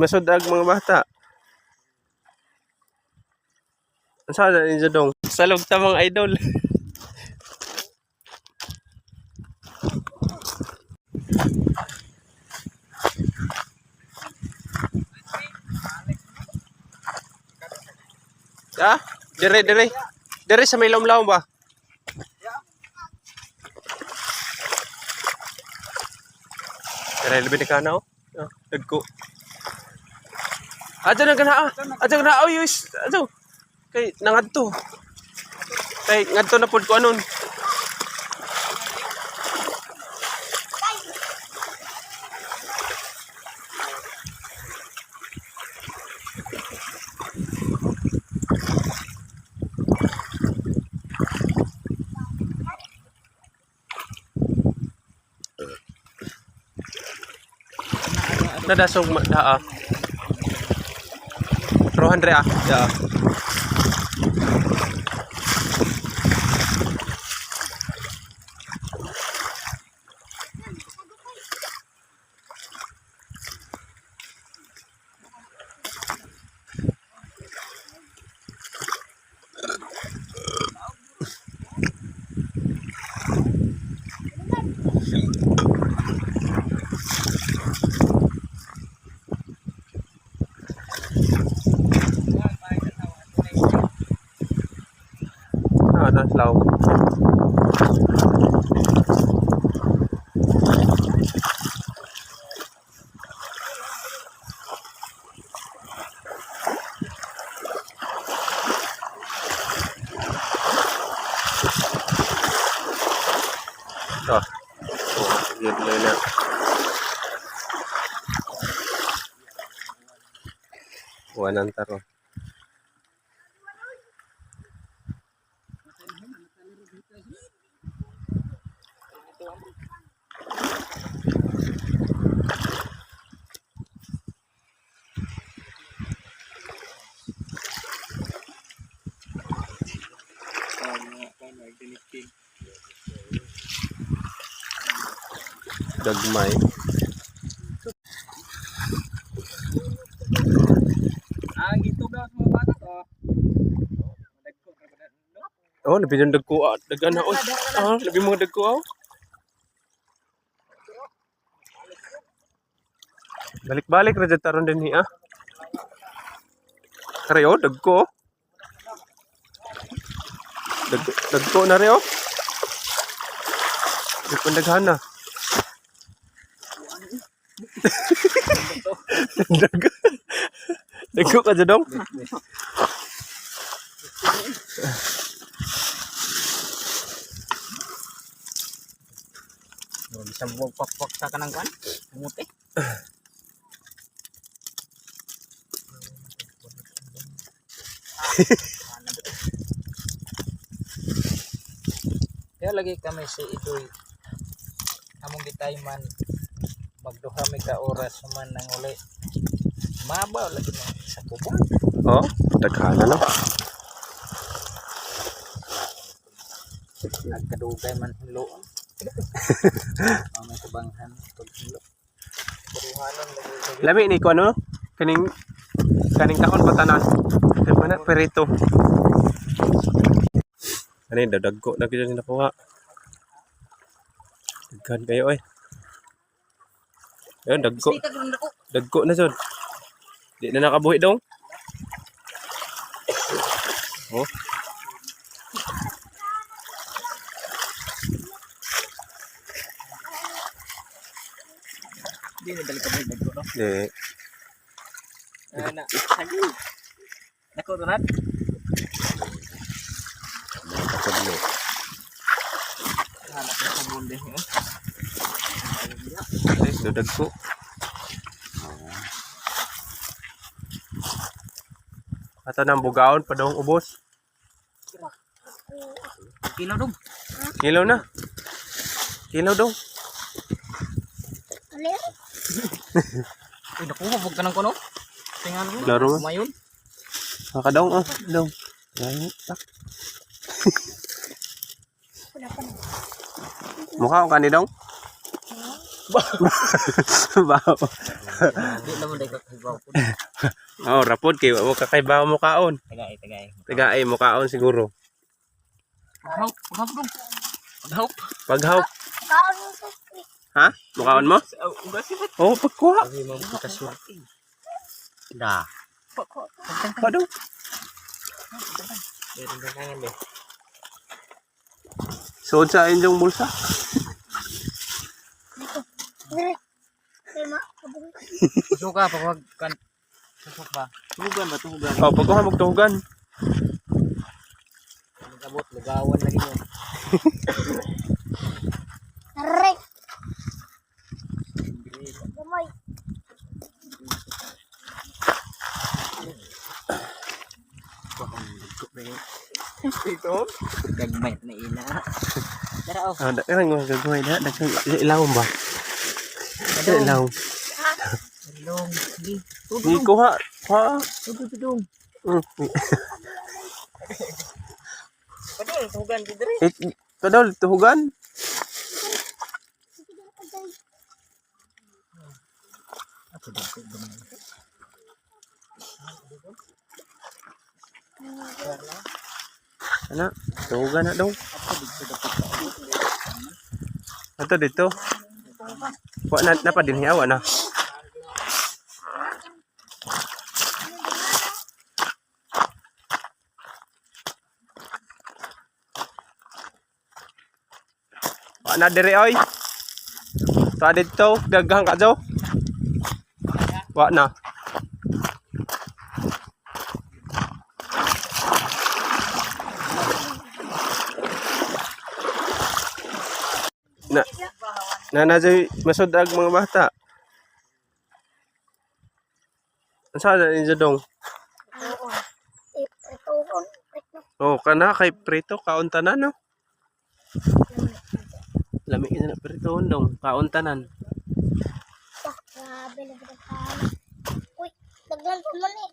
Masudag mga bata. Saan na ninyo dong? Salog ta mga idol. Ah, dire sa may lawom ba? Dire lebih dekat na oh. Dagko. Ato na gana. Ato na yus. Ato. Kay nangadto. Kay ngadto na pud ko anon. Nadasog daa. Rohan re daa. Ada slow. Oh, yun na. Wanan taro. Gagmay. Ang ito daw sa mga bata to. Oh, lebih ng dagko dagan na lebih mga dagko Balik-balik ra jud taron din hi Kare dagko. Dagko na re Daghan na. Dagko ka dong. Bisa buwag-pak-pak sa kanang kan? Muti. Kaya lagi kami si Idoy. Among gitay man magduha mi ka oras man nang uli. Mabaw lagi na sa kubo. Oh, daghan na lang. Nagkadugay man hiloon. May kabanghan pagkilo. Lami ni ko ano? Kaning taon patanan. Mana perito. Ani dadagko na gyud nakuha. Daghan kayo Ayun, dagko. Dagko na jud. Di na nakabuhi dong. Oh. Di na balik kami dagko no. Na saging. Nako donat. Sablo. Hanap na sa bunde Dagko. Ato nang bugaon pa dong ubos. Kilo dong. Kilo na. Kilo dong. Uy, naku, huwag ka ng kuno. Tingnan mo. Klaro mo. Mayon. Makadaong dong. Ayun, tak. Mukha ko kanidong? Bao. Di naman dahil kakahibaw po. Oh, rapod kay mo kakaibaw mo kaon. Tagay, tagay. Tagaay mo kaon siguro. Paghawp, paghawp dong. Paghawp. Paghawp. Kaon mo sa Ha? Mukaon mo? Oh, pagkuha. Sabi mo kaswerte. Da. Pado. Meron na kangan eh. Suod sa inyong bulsa. Dire. Kay ma, kabung. Tusok ka, pag kan. Tusok ba? Tuhugan ba, tuhugan. Oh, pagkuha magtuhugan. Magabot, lugawan lagi mo. Aray. Gamay. Ito? Gagmay na ina. Tara oh. Ah, dakan mo gagawin na. Dakan ilawom ba? Ilawom. Long. Sige. Hindi kuha. Ha? Tudong. Padol, tuhugan di dire. Kadol, tuhugan. Ako din ko gamay. Ana, tuhugan na daw. Ako din ko dapat. Ato dito. Wa na pa din hiyawa na. Wa na dire oy. Ta dito daghang ka jo. Wa na. Na joy masud ag mga bata. Asa na ninyo dong? Oo. Ito on. Oh, kana kay prito kaon tanan no. Lami na prito dong kaon tanan. Grabe na ka. Uy, daglan pa man eh.